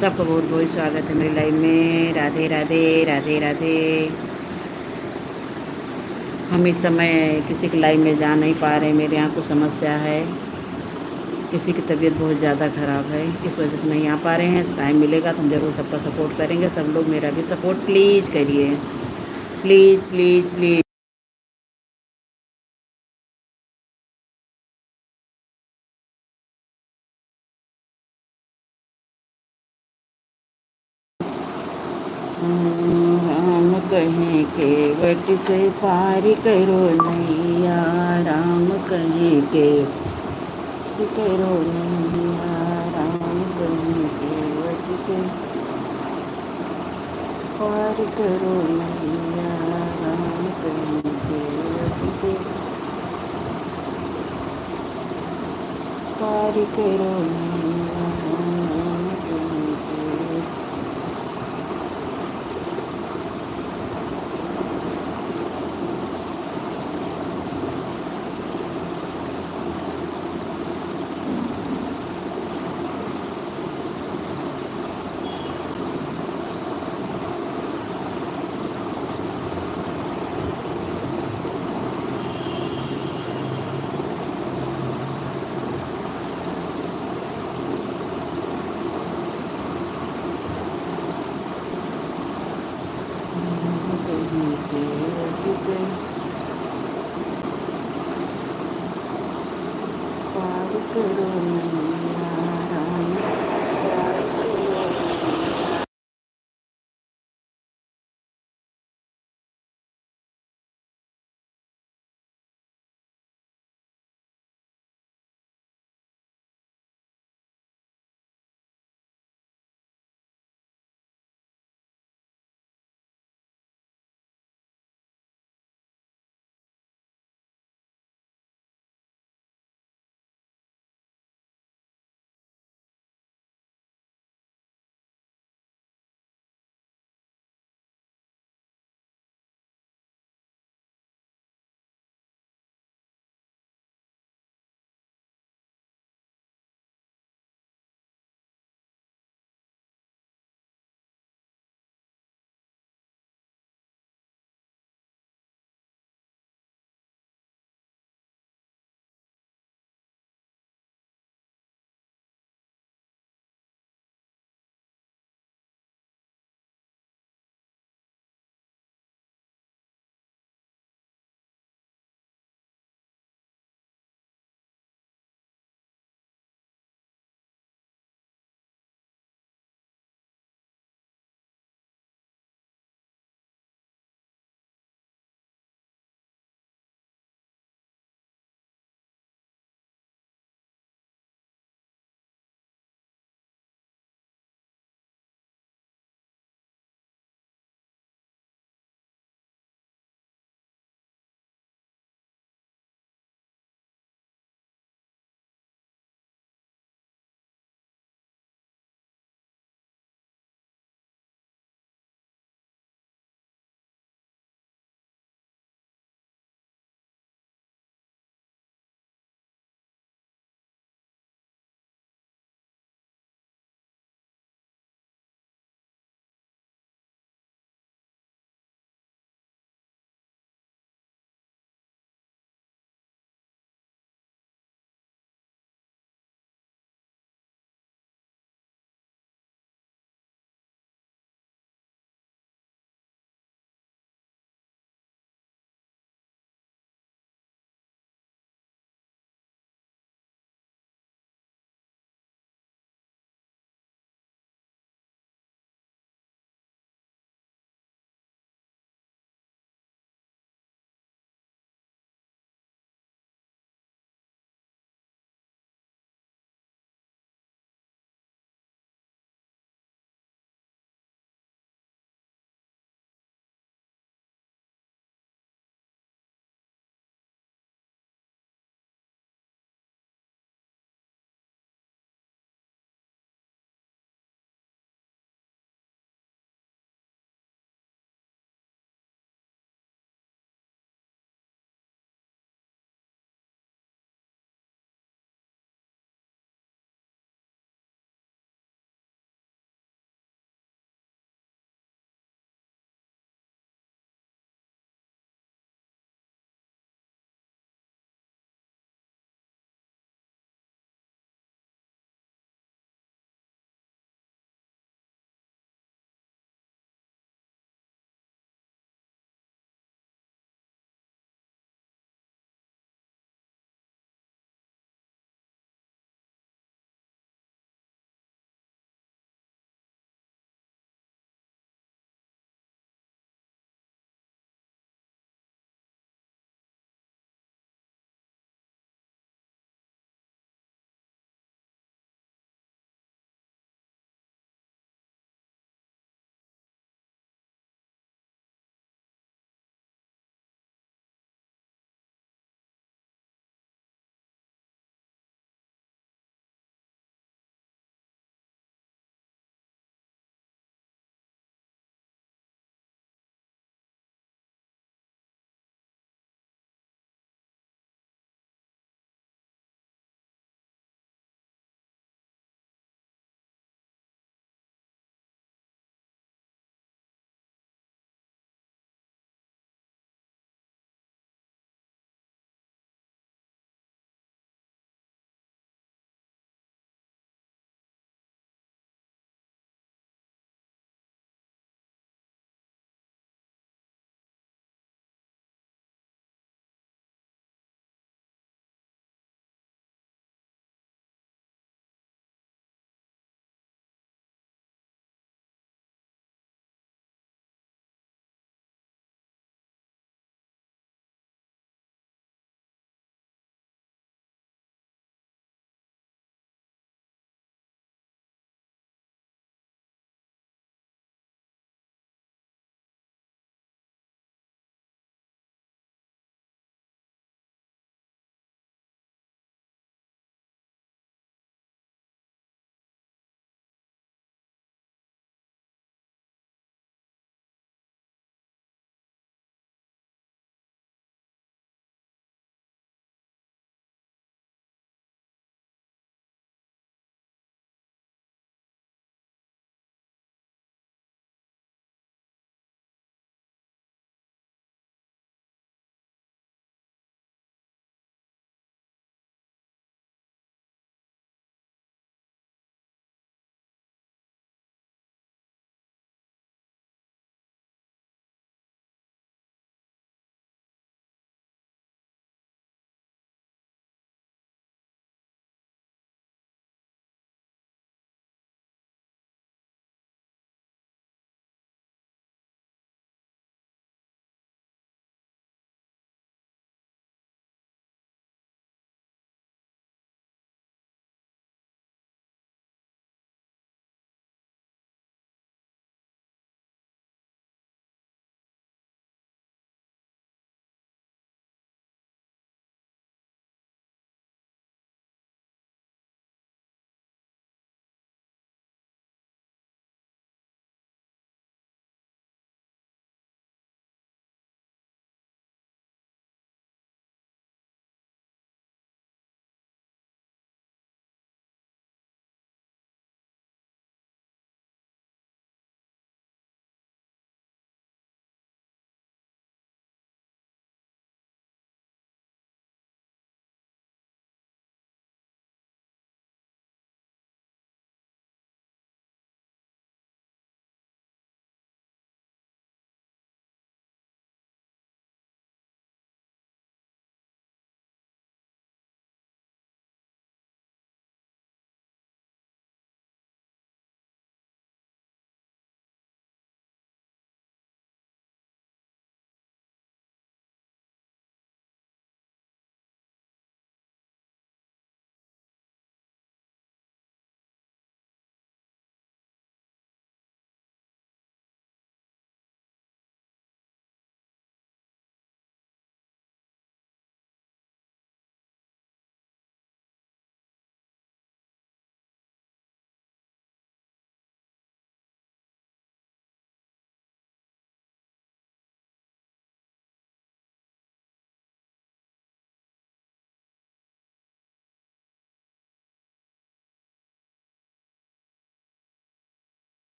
सबका बहुत बहुत स्वागत है मेरी लाइव में। राधे राधे राधे राधे। हम इस समय किसी की लाइव में जा नहीं पा रहे, मेरे यहाँ कुछ समस्या है। किसी की तबीयत बहुत ज़्यादा ख़राब है, इस वजह से नहीं आ पा रहे हैं। टाइम मिलेगा तो हम ज़रूर सबका सपोर्ट करेंगे। सब लोग मेरा भी सपोर्ट प्लीज़ करिए, प्लीज़ प्लीज़ प्लीज़। राम कहें के वट से पार करो नैया, राम कहें के करो नैया, राम कहें के वट से पार करो नैया, राम कहें के वट से पार करो नैया, राम कहें के। कहीं के वट से पार करो नैया, राम पार करो।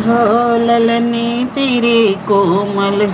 हो ललने तेरे कोमल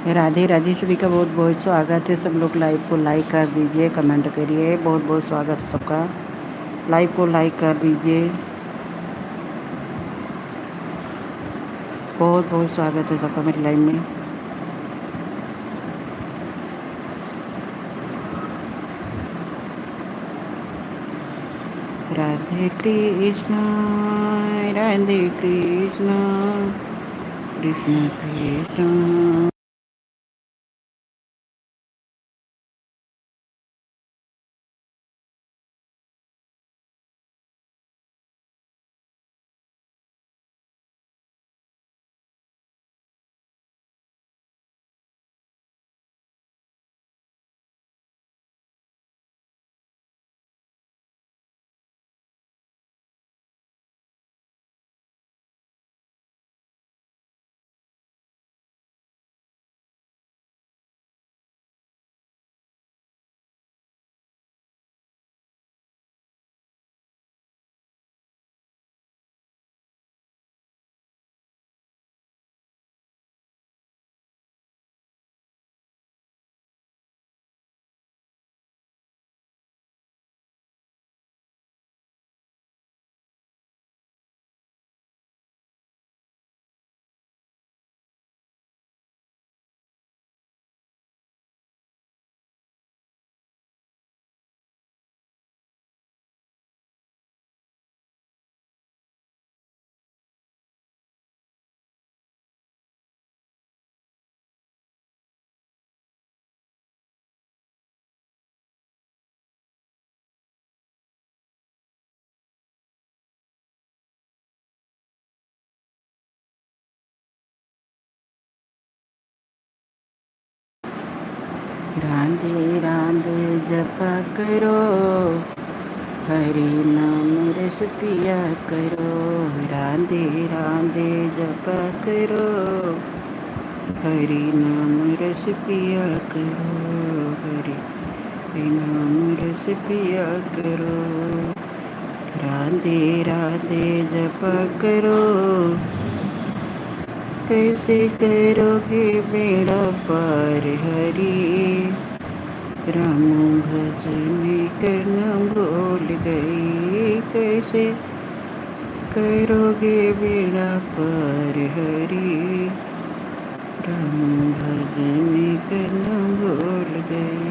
राधे राधे, सभी का बहुत बहुत स्वागत है। सब लोग लाइव को लाइक कर दीजिए, कमेंट करिए। बहुत बहुत स्वागत है सबका। लाइव को लाइक कर दीजिए। बहुत बहुत स्वागत है सबका मेरी लाइव में। राधे कृष्णा राधे कृष्णा कृष्ण कृष्ण। राधे राधे जपा करो, हरि नाम रस पिया करो। राधे राधे जपा करो, हरि नाम रस पिया करो। हरि नाम रस पिया करो। राधे राधे जपा करो, कैसे करोगे बेड़ा पार हरि। राम भजन करना भूल गई, कैसे करोगे बेड़ा पार हरि। राम भजन करना भूल गई।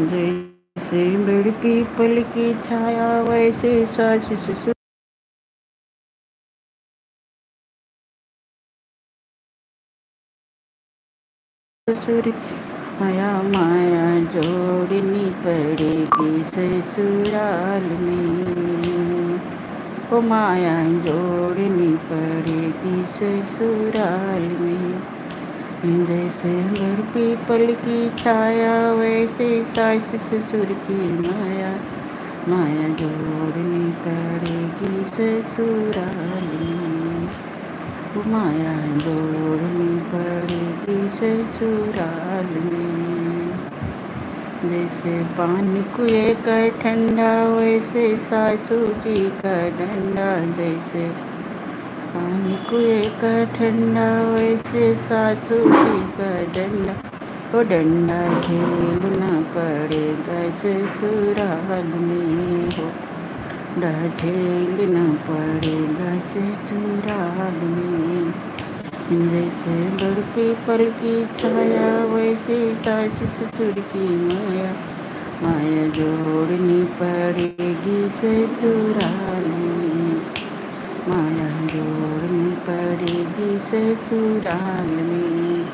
जैसे बड़ पीपल की छाया वैसे सास ससुर। माया माया जोड़नी पड़ेगी ससुराल में। ओ माया जोड़नी पड़ेगी ससुराल में। जैसे बड़ पीपल की छाया वैसे सास ससुर की माया। माया जोड़नी पड़ेगी ससुराल में। ओ माया जोड़नी पड़ेगी ससुराल में। जैसे पानी कुएं का ठंडा वैसे सासू जी का डंडा। जैसे पानी कुएं का ठंडा वैसे सासू जी का डंडा। वो डंडा झेलना पड़ेगा ससुराल में। हो डंडा झेलना पड़ेगा ससुराल में। जैसे बड़ पीपल की छाया वैसे सास ससुर की माया। माया जोड़नी पड़ेगी ससुराल में। माया जोड़नी पड़ेगी ससुराल में।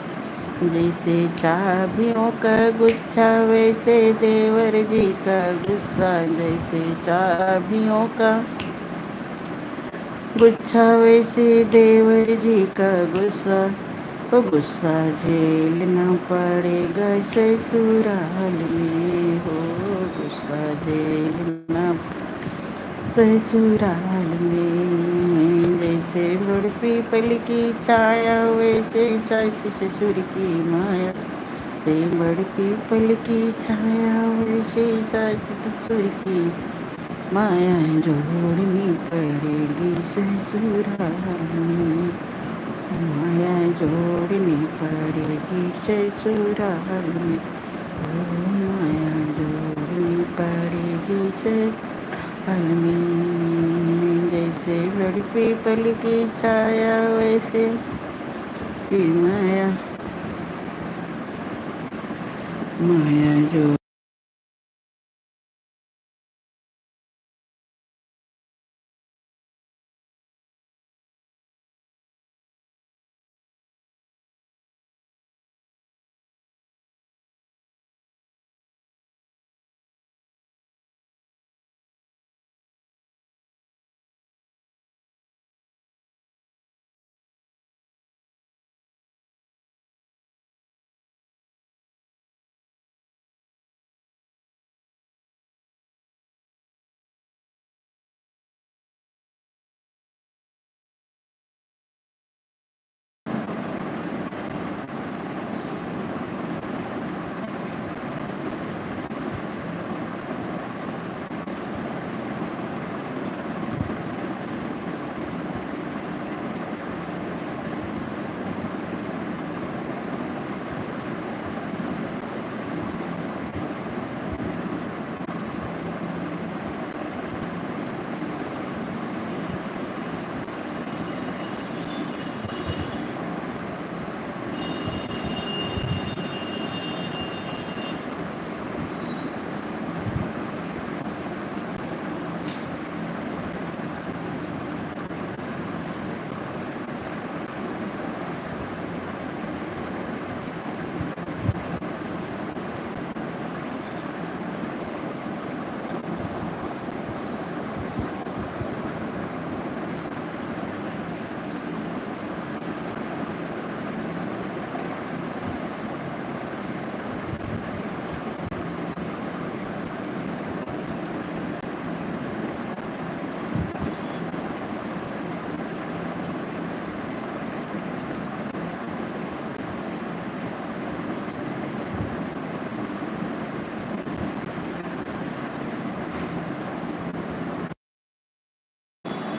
जैसे चाबियों का गुच्छा वैसे देवर जी का गुस्सा। जैसे चाबियों का गुच्छा वैसे देवर जी का गुस्सा। वो गुस्सा झेलना पड़ेगा ससुराल में। हो गुस्सा झेलना ससुराल में। जैसे बड़ पीपल की छाया वैसे सास ससुर की माया। से बड़ पीपल की छाया वैसे सास ससुर की माया जोड़नी पड़ेगी ससुराल में। माया जोड़नी पड़ेगी ससुराल में, ओ माया जोड़नी पड़ेगी ससुराल में। जैसे बड़ी पीपल की छाया वैसे की माया, माया जो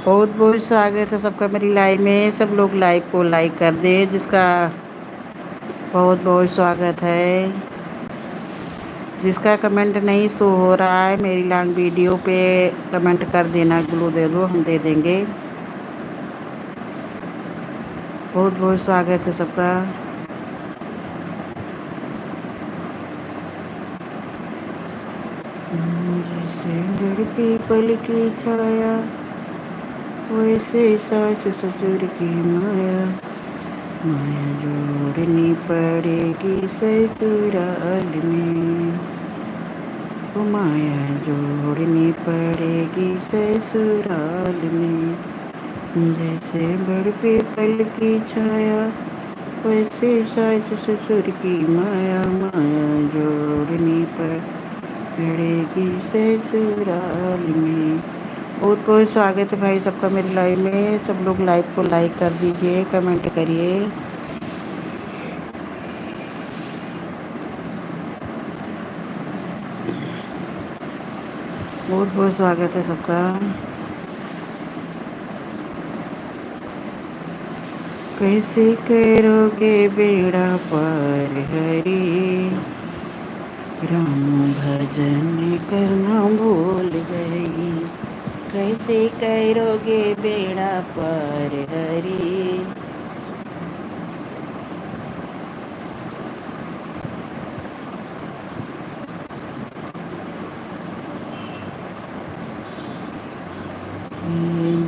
बहुत बहुत स्वागत है सबका मेरी लाइव में। सब लोग लाइव को लाइक कर दें, जिसका बहुत बहुत स्वागत है। जिसका कमेंट नहीं शो हो रहा है मेरी लॉन्ग वीडियो पे कमेंट कर देना, ग्लू दे दो, हम दे देंगे। बहुत बहुत स्वागत है सबका। जैसे बड़ी पीपल की छाया वैसे सास ससुर की माया, माया जोड़नी पड़ेगी ससुराल में, ओ माया जोड़नी पड़ेगी ससुराल में। जैसे बड़ पीपल की छाया वैसे सास ससुर की माया, माया जोड़नी पड़ेगी ससुराल में। बहुत बहुत स्वागत है भाई सबका मेरी लाइव में। सब लोग लाइव को लाइक कर दीजिए, कमेंट करिए। बहुत बहुत स्वागत है सबका। कैसे करोगे बेड़ा पार हरी, राम भजन करना भूल गई। कैसे करोगे बेड़ा पार हरी,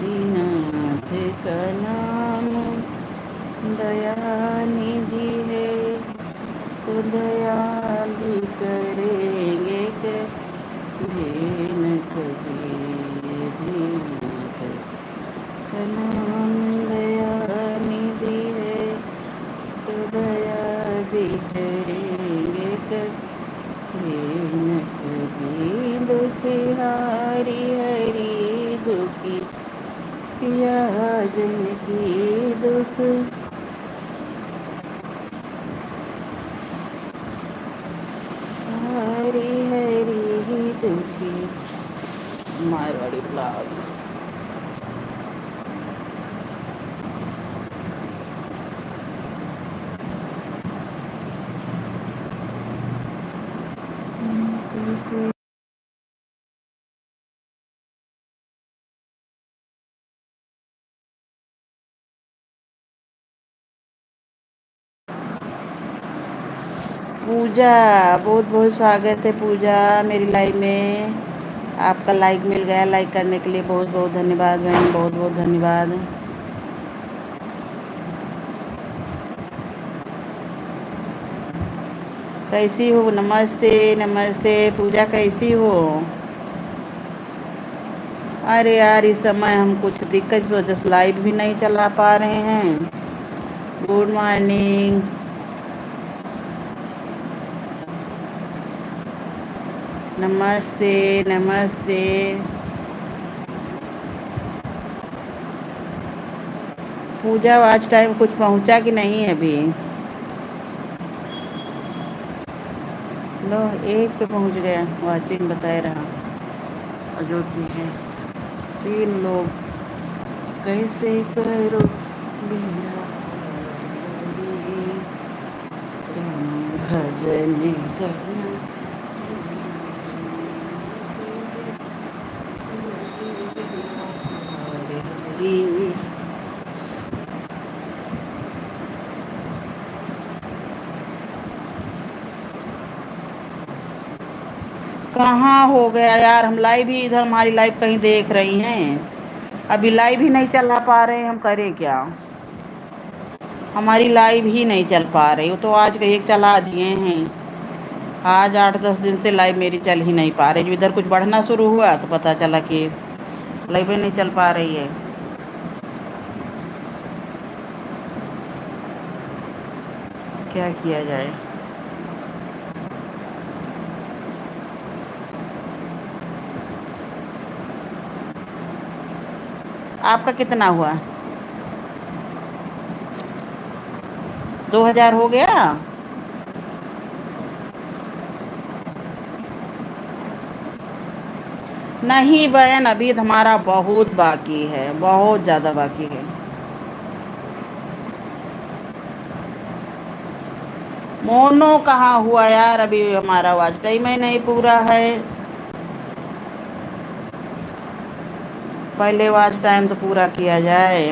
दीनानाथ का नाम दया निधि है, तो दया भी करेंगे कभी न कभी। दीनानाथ का नाम दया निधि है, तो दया भी करेंगे कभी न कभी। दुखी हारी हरी दुखी पिया जन की दुख, हरी हरी दुखी। मारवाड़ी ब्लॉग। कैसे पूजा, बहुत बहुत स्वागत है पूजा मेरी लाइव में। आपका लाइक मिल गया, लाइक करने के लिए बहुत बहुत धन्यवाद बहन, बहुत बहुत धन्यवाद। कैसी हो? नमस्ते नमस्ते पूजा, कैसी हो? अरे यार इस समय हम कुछ दिक्कत की वजह से लाइव भी नहीं चला पा रहे हैं। Good morning. नमस्ते नमस्ते। पूजा आज टाइम कुछ पहुंचा कि नहीं है अभी? लो एक पे पहुंच गया, वाचिंग बता रहा। अजोति है 3 लोग। कैसे करो मेरा भजन करना। हरे हरि। कहाँ हो गया यार? हम लाइव ही इधर, हमारी लाइव कहीं देख रही हैं, अभी लाइव ही नहीं चला पा रहे हैं। हम करें क्या? हमारी लाइव ही नहीं चल पा रही। वो तो आज का एक चला दिए हैं, आज 8-10 दिन से लाइव मेरी चल ही नहीं पा रही। जब इधर कुछ बढ़ना शुरू हुआ तो पता चला कि लाइव ही नहीं चल पा रही है। क्या किया जाए? आपका कितना हुआ? 2000 हो गया? नहीं बहन, अभी हमारा बहुत बाकी है, बहुत ज़्यादा बाकी है। मोनो कहाँ हुआ यार? अभी हमारा वाच टाइम ही नहीं पूरा है। पहले वाच टाइम तो पूरा किया जाए।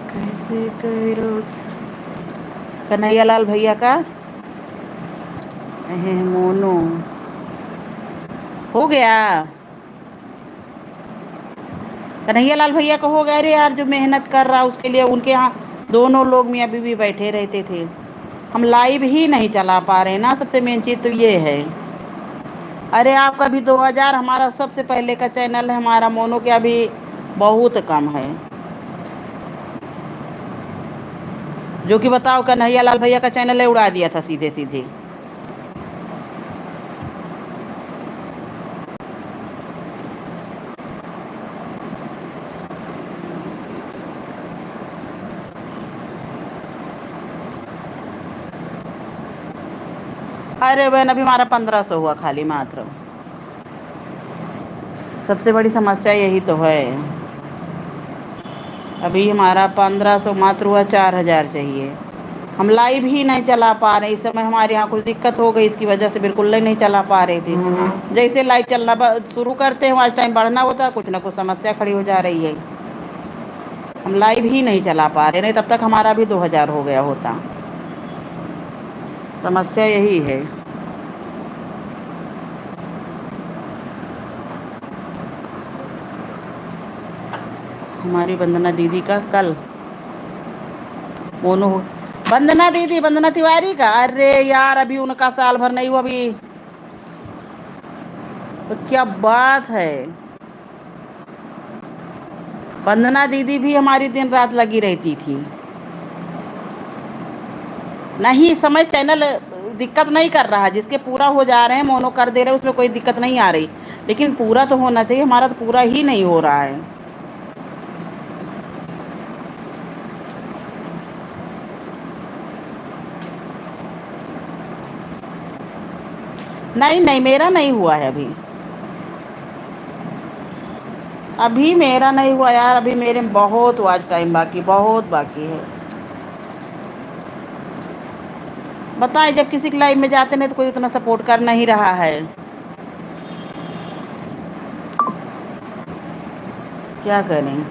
कैसे करो कन्हैया लाल भैया का मोनो हो गया। कन्हैया लाल भैया को हो गया। अरे यार जो मेहनत कर रहा उसके लिए, उनके यहाँ दोनों लोग मियाँ बीवी बैठे रहते थे। हम लाइव ही नहीं चला पा रहे ना, सबसे मेन चीज़ तो ये है। अरे आपका भी 2000, हमारा सबसे पहले का चैनल है, हमारा मोनो के अभी बहुत कम है। जो कि बताओ, कन्हैया लाल भैया का चैनल है उड़ा दिया था सीधे सीधे। अरे बहन अभी हमारा 1500 हुआ खाली मात्र। सबसे बड़ी समस्या यही तो है। अभी हमारा 1500 मात्र हुआ, 4000 चाहिए। हम लाइव ही नहीं चला पा रहे। इस समय हमारे यहाँ कुछ दिक्कत हो गई, इसकी वजह से बिल्कुल नहीं चला पा रहे थे। जैसे लाइव चलना शुरू करते हैं, आज टाइम बढ़ना होता है, कुछ ना कुछ समस्या खड़ी हो जा रही है। हम लाइव ही नहीं चला पा रहे, नहीं तब तक हमारा भी 2000 हो गया होता। समस्या यही है। हमारी वंदना दीदी का कल मोनो, वंदना दीदी, वंदना तिवारी का, अरे यार अभी उनका साल भर नहीं हुआ अभी। तो क्या बात है? वंदना दीदी भी हमारी दिन रात लगी रहती थी। नहीं समय चैनल दिक्कत नहीं कर रहा, जिसके पूरा हो जा रहे हैं मोनो कर दे रहे हैं, उसमें कोई दिक्कत नहीं आ रही, लेकिन पूरा तो होना चाहिए। हमारा तो पूरा ही नहीं हो रहा है। नहीं नहीं, मेरा नहीं हुआ है अभी। अभी मेरा नहीं हुआ यार, अभी मेरे में बहुत आज टाइम बाकी, बहुत बाकी है। बताएं, जब किसी की लाइफ में जाते नहीं तो कोई उतना सपोर्ट कर नहीं रहा है, क्या करें।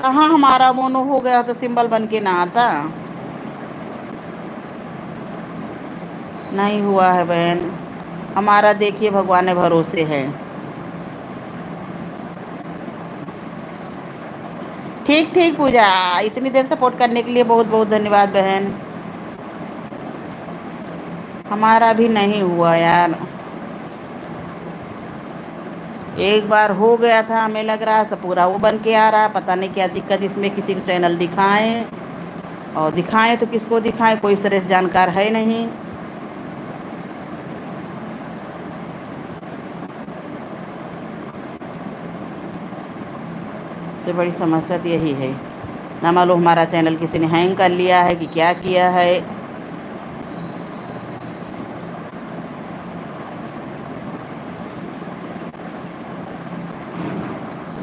कहाँ हमारा मोनो हो गया तो सिंबल बन के ना आता। नहीं हुआ है बहन, हमारा देखिए भगवान भरोसे है। ठीक ठीक पूजा, इतनी देर सपोर्ट करने के लिए बहुत बहुत धन्यवाद बहन। हमारा भी नहीं हुआ यार, एक बार हो गया था, हमें लग रहा है सब पूरा वो बन के आ रहा, पता नहीं क्या दिक्कत इसमें, किसी को चैनल दिखाएं और दिखाएं तो किसको दिखाएं, कोई इस तरह से जानकार है नहीं। सबसे बड़ी समस्या तो यही है, ना मालूम हमारा चैनल किसी ने हैंग कर लिया है कि क्या किया है।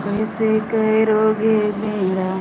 कैसे करोगे मेरा